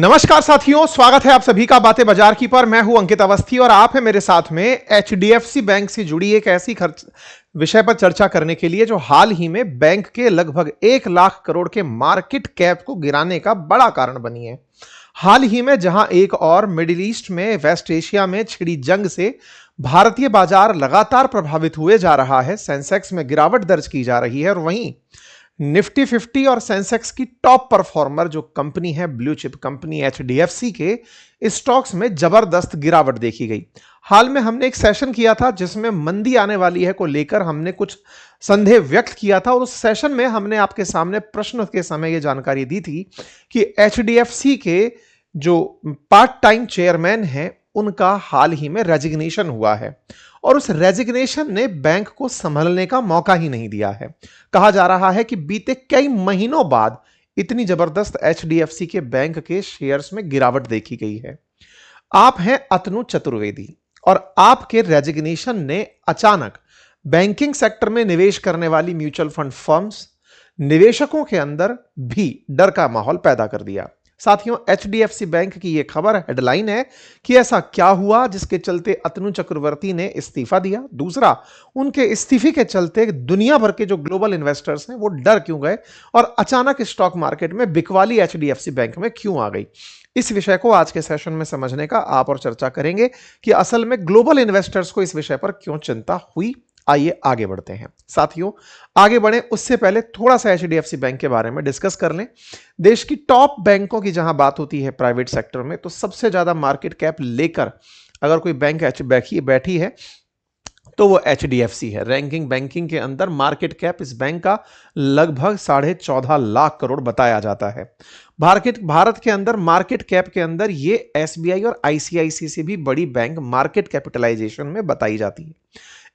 नमस्कार साथियों, स्वागत है आप सभी का बातें बाजार की पर। मैं हूं अंकित अवस्थी और आप है मेरे साथ में एचडीएफसी बैंक से जुड़ी एक ऐसी खर्च विषय पर चर्चा करने के लिए जो हाल ही में बैंक के लगभग 1 लाख करोड़ के मार्केट कैप को गिराने का बड़ा कारण बनी है। हाल ही में जहां एक और मिडिल ईस्ट में वेस्ट एशिया में छिड़ी जंग से भारतीय बाजार लगातार प्रभावित हुए जा रहा है, सेंसेक्स में गिरावट दर्ज की जा रही है और वहीं निफ्टी 50 और सेंसेक्स की टॉप परफॉर्मर जो कंपनी है ब्लू चिप कंपनी एचडीएफसी के स्टॉक्स में जबरदस्त गिरावट देखी गई। हाल में हमने एक सेशन किया था जिसमें मंदी आने वाली है को लेकर हमने कुछ संदेह व्यक्त किया था और उस सेशन में हमने आपके सामने प्रश्न के समय यह जानकारी दी थी कि एचडीएफसी के जो पार्ट टाइम चेयरमैन हैं उनका हाल ही में रेजिग्नेशन हुआ है और उस रेजिग्नेशन ने बैंक को संभलने का मौका ही नहीं दिया है। कहा जा रहा है कि बीते कई महीनों बाद इतनी जबरदस्त एचडीएफसी के बैंक के शेयर्स में गिरावट देखी गई है। आप हैं अतनु चतुर्वेदी और आपके रेजिग्नेशन ने अचानक बैंकिंग सेक्टर में निवेश करने वाली म्यूचुअल फंड फर्म्स, निवेशकों के अंदर भी डर का माहौल पैदा कर दिया। साथियों, एचडीएफसी बैंक की यह खबर हेडलाइन है कि ऐसा क्या हुआ जिसके चलते अतनु चक्रवर्ती ने इस्तीफा दिया। दूसरा, उनके इस्तीफे के चलते दुनिया भर के जो ग्लोबल इन्वेस्टर्स हैं वो डर क्यों गए और अचानक स्टॉक मार्केट में बिकवाली एचडीएफसी बैंक में क्यों आ गई। इस विषय को आज के सेशन में समझने का आप और चर्चा करेंगे कि असल में ग्लोबल इन्वेस्टर्स को इस विषय पर क्यों चिंता हुई। आइए आगे बढ़ते हैं। साथियों, आगे बढ़े उससे पहले थोड़ा सा एचडीएफसी बैंक के बारे में डिस्कस कर लें। देश की टॉप बैंकों की जहां बात होती है प्राइवेट सेक्टर में, तो सबसे ज्यादा मार्केट कैप लेकर अगर कोई बैंक बैठी है तो वो एचडीएफसी है। रैंकिंग बैंकिंग के अंदर मार्केट कैप इस बैंक का लगभग 14.5 लाख करोड़ बताया जाता है। भारत के अंदर मार्केट कैप के अंदर ये एसबीआई और आईसीआईसी से भी बड़ी बैंक मार्केट कैपिटलाइजेशन में बताई जाती है।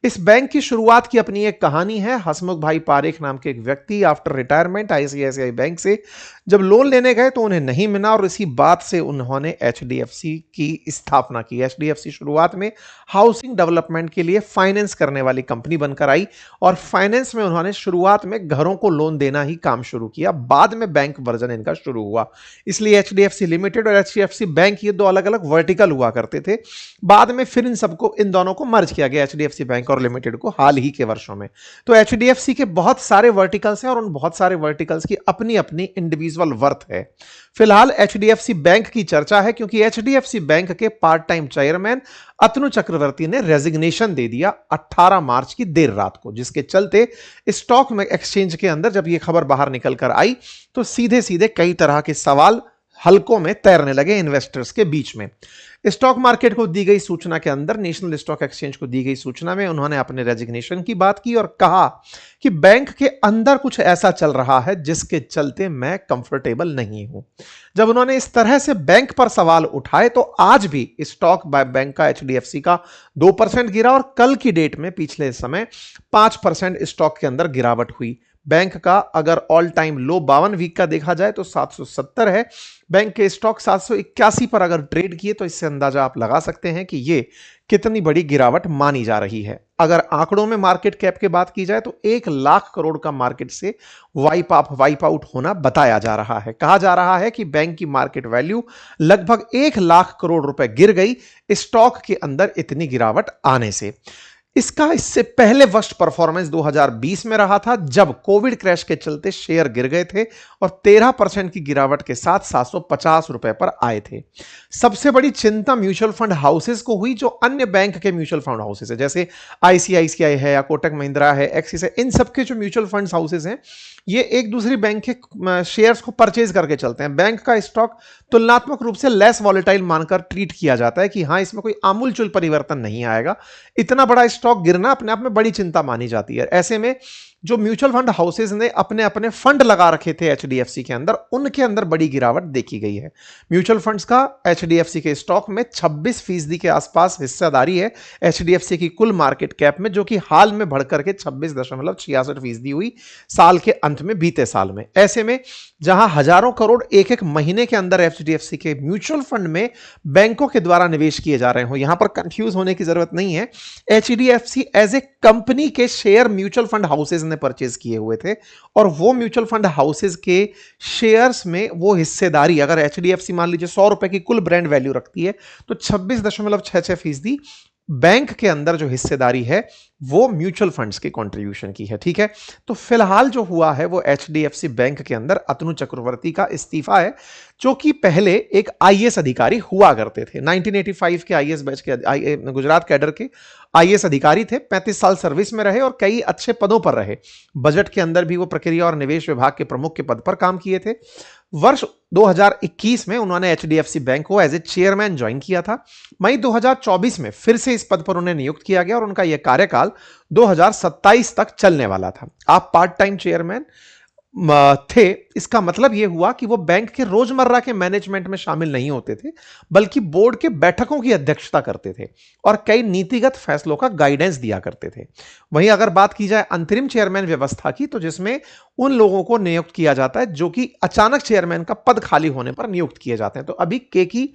इस बैंक की शुरुआत की अपनी एक कहानी है। हसमुख भाई पारेख नाम के एक व्यक्ति आफ्टर रिटायरमेंट आईसीआईसीआई बैंक से जब लोन लेने गए तो उन्हें नहीं मिला और इसी बात से उन्होंने एचडीएफसी की स्थापना की। एचडीएफसी शुरुआत में हाउसिंग डेवलपमेंट के लिए फाइनेंस करने वाली कंपनी बनकर आई और फाइनेंस में उन्होंने शुरुआत में घरों को लोन देना ही काम शुरू किया। बाद में बैंक वर्जन इनका शुरू हुआ, इसलिए एचडीएफसी लिमिटेड और एचडीएफसी बैंक ये दो अलग अलग वर्टिकल हुआ करते थे। बाद में फिर इन दोनों को मर्ज किया गया, एचडीएफसी बैंक और लिमिटेड को, हाल ही के वर्षों में। तो एचडीएफसी के बहुत सारे वर्टिकल्स हैं और उन बहुत सारे वर्टिकल्स की अपनी अपनी इंडिविजुअल वर्थ है। फिलहाल एचडीएफसी बैंक की चर्चा है क्योंकि एचडीएफसी बैंक के पार्ट टाइम चेयरमैन अतनु चक्रवर्ती ने रेजिग्नेशन दे दिया 18 मार्च की देर रात को, जिसके चलते स्टॉक में एक्सचेंज के अंदर जब यह खबर बाहर निकल कर आई तो सीधे सीधे कई तरह के सवाल हलकों में तैरने लगे इन्वेस्टर्स के बीच में। स्टॉक मार्केट को दी गई सूचना के अंदर, नेशनल स्टॉक एक्सचेंज को दी गई सूचना में उन्होंने अपने रेजिग्नेशन की बात की और कहा कि बैंक के अंदर कुछ ऐसा चल रहा है जिसके चलते मैं कंफर्टेबल नहीं हूं। जब उन्होंने इस तरह से बैंक पर सवाल उठाए तो आज भी स्टॉक बैंक का एचडीएफसी का 2% गिरा और कल की डेट में पिछले समय 5% स्टॉक के अंदर गिरावट हुई। बैंक का अगर ऑल टाइम लो 52 वीक का देखा जाए तो 770 है। बैंक के स्टॉक 781 पर अगर ट्रेड किए तो इससे अंदाजा आप लगा सकते हैं कि ये कितनी बड़ी गिरावट मानी जा रही है। अगर आंकड़ों में मार्केट कैप की बात की जाए तो 1 लाख करोड़ का मार्केट से वाइप आउट होना बताया जा रहा है। कहा जा रहा है कि बैंक की मार्केट वैल्यू लगभग 1 लाख करोड़ रुपए गिर गई स्टॉक के अंदर इतनी गिरावट आने से। इससे पहले वर्स्ट परफॉर्मेंस 2020 में रहा था जब कोविड क्रैश के चलते शेयर गिर गए थे और 13% की गिरावट के साथ 750 रुपए पर आए थे। सबसे बड़ी चिंता म्यूचुअल फंड हाउसेस को हुई जो अन्य बैंक के म्यूचुअल फंड हाउसेस है, जैसे आईसीआईसीआई है या कोटक महिंद्रा है, एक्सिस है। इन सबके जो म्यूचुअल फंड हाउसेस हैं ये एक दूसरी बैंक के शेयर्स को परचेज करके चलते हैं। बैंक का स्टॉक तुलनात्मक रूप से लेस वॉलेटाइल मानकर ट्रीट किया जाता है कि हाँ, इसमें कोई आमूलचूल परिवर्तन नहीं आएगा। इतना बड़ा स्टॉक गिरना अपने आप में बड़ी चिंता मानी जाती है। ऐसे में जो म्यूचुअल फंड हाउसेज ने अपने अपने फंड लगा रखे थे एचडीएफसी के अंदर, उनके अंदर बड़ी गिरावट देखी गई है। म्यूचुअल फंड्स का एचडीएफसी के स्टॉक में 26% के आसपास हिस्सेदारी है एचडीएफसी की कुल मार्केट कैप में, जो कि हाल में बढ़कर के 26.66% हुई साल के अंत में, बीते साल में। ऐसे में जहां हजारों करोड़ एक एक महीने के अंदर एचडीएफसी के म्यूचुअल फंड में बैंकों के द्वारा निवेश किए जा रहे हो, यहां पर कंफ्यूज होने की जरूरत नहीं है। एचडीएफसी एज ए कंपनी के शेयर म्यूचुअल फंड हाउसेज ने ने परचेज किए हुए थे और वो म्यूचुअल फंड हाउसेज के शेयर्स में वो हिस्सेदारी, अगर एचडीएफसी मान लीजिए 100 रुपए की कुल ब्रांड वैल्यू रखती है तो 26.66% बैंक के अंदर जो हिस्सेदारी है वो म्यूचुअल फंड्स के कंट्रीब्यूशन की है। ठीक है, तो फिलहाल जो हुआ है वो एचडीएफसी बैंक के अंदर अतनु चक्रवर्ती का इस्तीफा है, जो कि पहले एक आईएएस अधिकारी हुआ करते थे। 1985 के आईएएस बैच के गुजरात कैडर के आईएएस अधिकारी थे, 35 साल सर्विस में रहे और कई अच्छे पदों पर रहे। बजट के अंदर भी वो प्रक्रिया और निवेश विभाग के प्रमुख के पद पर काम किए थे। वर्ष 2021 में उन्होंने एचडीएफसी बैंक को एज ए चेयरमैन ज्वाइन किया था। मई 2024 में फिर से इस पद पर उन्हें नियुक्त किया गया और उनका यह कार्यकाल 2027 तक चलने वाला था। आप पार्ट टाइम चेयरमैन थे, इसका मतलब यह हुआ कि वो बैंक के रोजमर्रा के मैनेजमेंट में शामिल नहीं होते थे, बल्कि बोर्ड के बैठकों की अध्यक्षता करते थे और कई नीतिगत फैसलों का गाइडेंस दिया करते थे। वहीं अगर बात की जाए अंतरिम चेयरमैन व्यवस्था की, तो जिसमें उन लोगों को नियुक्त किया जाता है जो कि अचानक चेयरमैन का पद खाली होने पर नियुक्त किए जाते हैं। तो अभी के की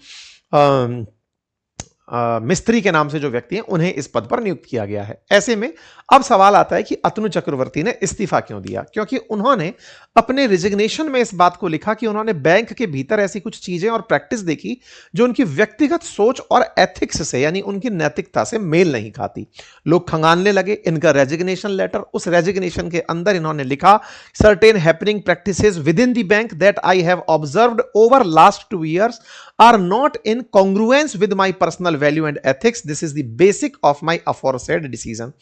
मिस्त्री के नाम से जो व्यक्ति हैं उन्हें इस पद पर नियुक्त किया गया है। ऐसे में अब सवाल आता है कि अतनु चक्रवर्ती ने इस्तीफा क्यों दिया, क्योंकि उन्होंने अपने रिजिग्नेशन में इस बात को लिखा कि उन्होंने बैंक के भीतर ऐसी कुछ चीजें और प्रैक्टिस देखी जो उनकी व्यक्तिगत सोच और एथिक्स से, यानी उनकी नैतिकता से मेल नहीं खाती। लोग खंगालने लगे इनका रेजिग्नेशन लेटर। उस रेजिग्नेशन के अंदर इन्होंने लिखा, certain happening practices with in the bank that I have observed over last 2 years are not in congruence with my personal value and ethics. This is the basic of my aforesaid decision.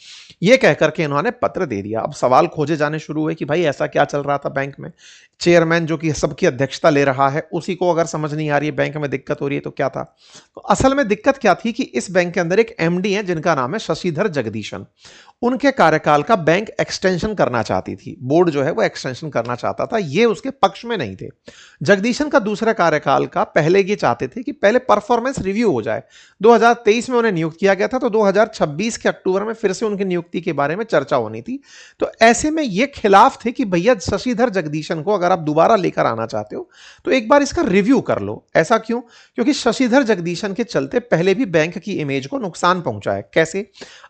ये कहकर के इन्होंने पत्र दे दिया। अब सवाल खोजे जाने शुरू हुए कि भाई ऐसा क्या चल रहा था बैंक में। चेयरमैन जो कि सबकी अध्यक्षता ले रहा है, उसी को अगर समझ नहीं आ रही है, बैंक में दिक्कत हो रही है, तो क्या था? तो असल में दिक्कत क्या थी कि इस बैंक के अंदर एक एमडी है जिनका नाम है शशिधर जगदीशन। उनके कार्यकाल का बैंक एक्सटेंशन करना चाहती थी, बोर्ड जो है वो एक्सटेंशन करना चाहता था, ये उसके पक्ष में नहीं थे। जगदीशन का दूसरा कार्यकाल का पहले ये चाहते थे कि पहले परफॉर्मेंस रिव्यू हो जाए। 2023 में उन्हें नियुक्त किया गया था, तो 2026 के अक्टूबर में फिर से उनकी नियुक्ति के बारे में चर्चा होनी थी। तो ऐसे में ये खिलाफ थे कि भैया शशिधर जगदीशन को अगर आप दोबारा लेकर आना चाहते हो तो एक बार इसका रिव्यू कर लो। ऐसा क्यों? क्योंकि शशिधर जगदीशन के चलते पहले भी बैंक की इमेज को नुकसान पहुंचा है। कैसे?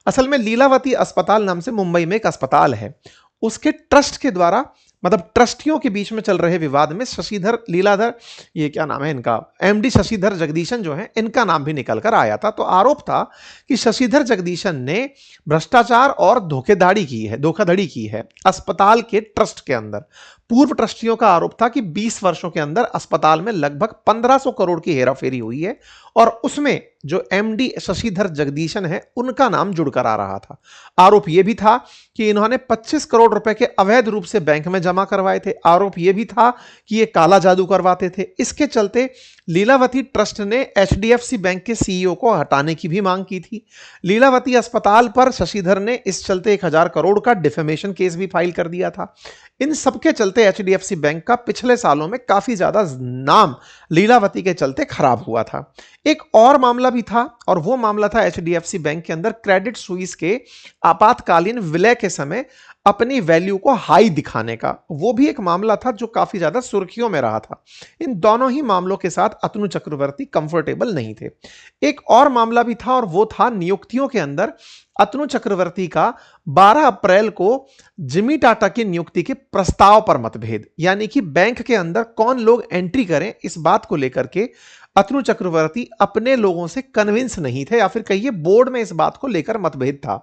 असल में लीलावती अस्पताल नाम से मुंबई में एक अस्पताल है, उसके ट्रस्ट के द्वारा, मतलब ट्रस्टियों के बीच में चल रहे विवाद में शशिधर लीलाधर, ये क्या नाम है इनका, एमडी शशिधर जगदीशन जो है, इनका नाम भी निकल कर आया था। तो आरोप था कि शशिधर जगदीशन ने भ्रष्टाचार और धोखाधड़ी की है अस्पताल के ट्रस्ट के अंदर। पूर्व ट्रस्टियों का आरोप था कि 20 वर्षों के अंदर अस्पताल में लगभग 1500 करोड़ की हेराफेरी हुई है और उसमें जो एमडी शशिधर जगदीशन है उनका नाम जुड़कर आ रहा था। आरोप यह भी था कि इन्होंने 25 करोड़ रुपए के अवैध रूप से बैंक में जमा करवाए थे। आरोप यह भी था कि ये काला जादू करवाते थे। इसके चलते लीलावती ट्रस्ट ने एचडीएफसी बैंक के सीईओ को हटाने की भी मांग की थी। लीलावती अस्पताल पर शशिधर ने इस चलते 1000 करोड़ का डिफेमेशन केस भी फाइल कर दिया था। इन सबके चलते एचडीएफसी बैंक का पिछले सालों में काफी ज्यादा नाम लीलावती के चलते खराब हुआ था। एक और मामला भी था और वो मामला था एचडीएफसी बैंक के अंदर क्रेडिट सुइस के आपातकालीन विलय के समय अपनी वैल्यू को हाई दिखाने का। वो भी एक मामला था जो काफी ज्यादा सुर्खियों में रहा था। इन दोनों ही मामलों के साथ अतनु चक्रवर्ती कंफर्टेबल नहीं थे। एक और मामला भी था और वो था नियुक्तियों के अंदर अतनु चक्रवर्ती का 12 अप्रैल को जिमी टाटा की नियुक्ति के प्रस्ताव पर मतभेद, यानी कि बैंक के अंदर कौन लोग एंट्री करें, इस बात को लेकर के अतनु चक्रवर्ती अपने लोगों से कन्विंस नहीं थे, या फिर कहिए बोर्ड में इस बात को लेकर मतभेद था।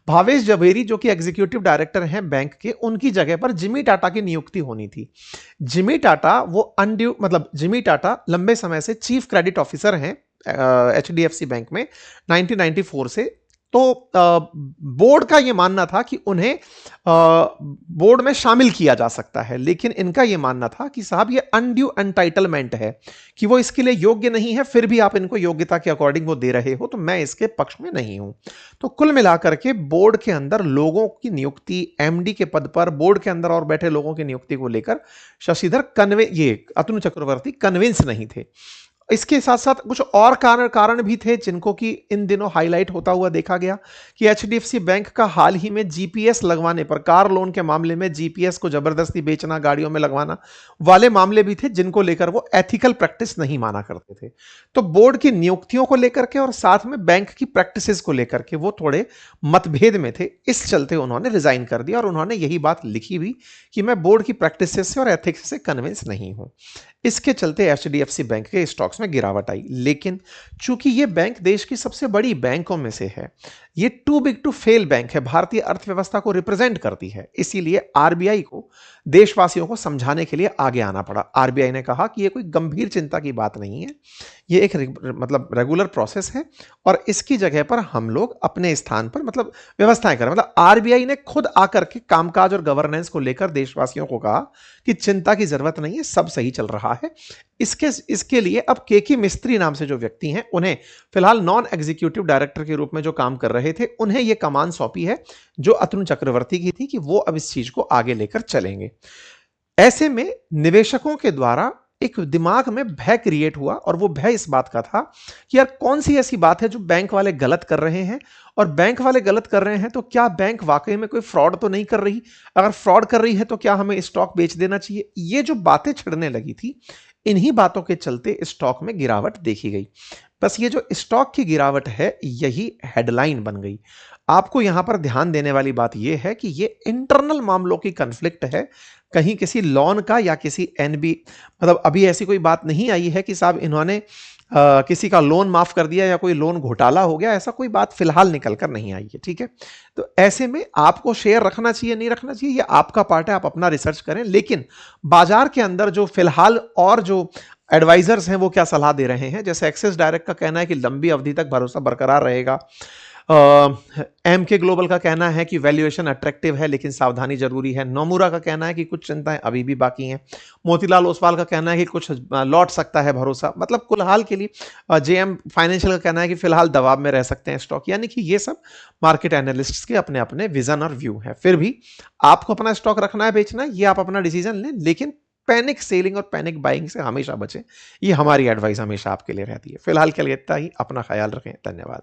भावेश जवेरी जो कि एग्जीक्यूटिव डायरेक्टर हैं बैंक के, उनकी जगह पर जिमी टाटा की नियुक्ति होनी थी। जिमी टाटा जिमी टाटा लंबे समय से चीफ क्रेडिट ऑफिसर हैं एचडीएफसी बैंक में 1994 से। तो बोर्ड का यह मानना था कि उन्हें बोर्ड में शामिल किया जा सकता है, लेकिन इनका यह मानना था कि साहब ये अनड्यू एंटाइटलमेंट है कि वो इसके लिए योग्य नहीं है, फिर भी आप इनको योग्यता के अकॉर्डिंग वो दे रहे हो, तो मैं इसके पक्ष में नहीं हूं। तो कुल मिलाकर के बोर्ड के अंदर लोगों की नियुक्ति, एमडी के पद पर बोर्ड के अंदर और बैठे लोगों की नियुक्ति को लेकर शशिधर अतनु चक्रवर्ती कन्विंस नहीं थे। इसके साथ साथ कुछ और कारण भी थे जिनको कि इन दिनों हाईलाइट होता हुआ देखा गया कि एचडीएफसी बैंक का हाल ही में जीपीएस लगवाने पर, कार लोन के मामले में जीपीएस को जबरदस्ती बेचना, गाड़ियों में लगवाना वाले मामले भी थे जिनको लेकर वो एथिकल प्रैक्टिस नहीं माना करते थे। तो बोर्ड की नियुक्तियों को लेकर के और साथ में बैंक की प्रैक्टिसेस को लेकर के वो थोड़े मतभेद में थे। इस चलते उन्होंने रिजाइन कर दिया और उन्होंने यही बात लिखी भी कि मैं बोर्ड की प्रैक्टिसेस से और एथिक्स से कन्विंस नहीं हूं। इसके चलते एचडीएफसी बैंक के स्टॉक्स में गिरावट आई। लेकिन चूंकि ये बैंक देश की सबसे बड़ी बैंकों में से है, ये too big to fail bank है, भारतीय अर्थव्यवस्था को रिप्रेजेंट करती है, इसीलिए आरबीआई को देशवासियों को समझाने के लिए आगे आना पड़ा। आरबीआई ने कहा कि ये कोई गंभीर चिंता की बात नहीं है, ये एक मतलब रेगुलर प्रोसेस है और इसकी जगह पर हम लोग अपने स्थान पर मतलब व्यवस्थाएं करें। मतलब आरबीआई ने खुद आकर के कामकाज और गवर्नेंस को लेकर देशवासियों को कहा कि चिंता की जरूरत नहीं है, सब सही चल रहा है। इसके लिए अब केके मिस्त्री नाम से जो व्यक्ति हैं, उन्हें फिलहाल नॉन एग्जीक्यूटिव डायरेक्टर के रूप में जो काम कर रहे थे, उन्हें यह कमान सौंपी है जो अतुल चक्रवर्ती की थी कि वो अब इस चीज को आगे लेकर चलेंगे। ऐसे में निवेशकों के द्वारा एक दिमाग में भय क्रिएट हुआ और वो भय इस बात का था कि यार कौन सी ऐसी बात है जो बैंक वाले गलत कर रहे हैं, और बैंक वाले गलत कर रहे हैं तो क्या बैंक वाकई में कोई फ्रॉड तो नहीं कर रही, अगर फ्रॉड कर रही है तो क्या हमें स्टॉक बेच देना चाहिए। ये जो बातें छिड़ने लगी थी, इन्हीं बातों के चलते स्टॉक में गिरावट देखी गई। बस ये जो स्टॉक की गिरावट है, यही हेडलाइन बन गई। आपको यहां पर ध्यान देने वाली बात यह है कि ये इंटरनल मामलों की कन्फ्लिक्ट है, कहीं किसी लोन का या किसी एनबी, मतलब अभी ऐसी कोई बात नहीं आई है कि साहब इन्होंने किसी का लोन माफ कर दिया या कोई लोन घोटाला हो गया, ऐसा कोई बात फिलहाल निकल कर नहीं आई है। ठीक है, तो ऐसे में आपको शेयर रखना चाहिए नहीं रखना चाहिए, ये आपका पार्ट है, आप अपना रिसर्च करें। लेकिन बाजार के अंदर जो फिलहाल और जो एडवाइजर्स हैं वो क्या सलाह दे रहे हैं, जैसे एक्सिस डायरेक्ट का कहना है कि लंबी अवधि तक भरोसा बरकरार रहेगा, एम के ग्लोबल का कहना है कि वैल्यूएशन अट्रैक्टिव है लेकिन सावधानी जरूरी है, नोमुरा का कहना है कि कुछ चिंताएं अभी भी बाकी हैं, मोतीलाल ओसवाल का कहना है कि कुछ लौट सकता है भरोसा, मतलब कुलहाल के लिए जेएम फाइनेंशियल का कहना है कि फिलहाल दबाव में रह सकते हैं स्टॉक। यानी कि ये सब मार्केट एनालिस्ट्स के अपने अपने विजन और व्यू है। फिर भी आपको अपना स्टॉक रखना है, बेचना है, ये आप अपना डिसीजन लें, लेकिन पैनिक सेलिंग और पैनिक बाइंग से हमेशा बचें, ये हमारी एडवाइस हमेशा आपके लिए रहती है। फिलहाल के लिए इतना ही, अपना ख्याल रखें, धन्यवाद।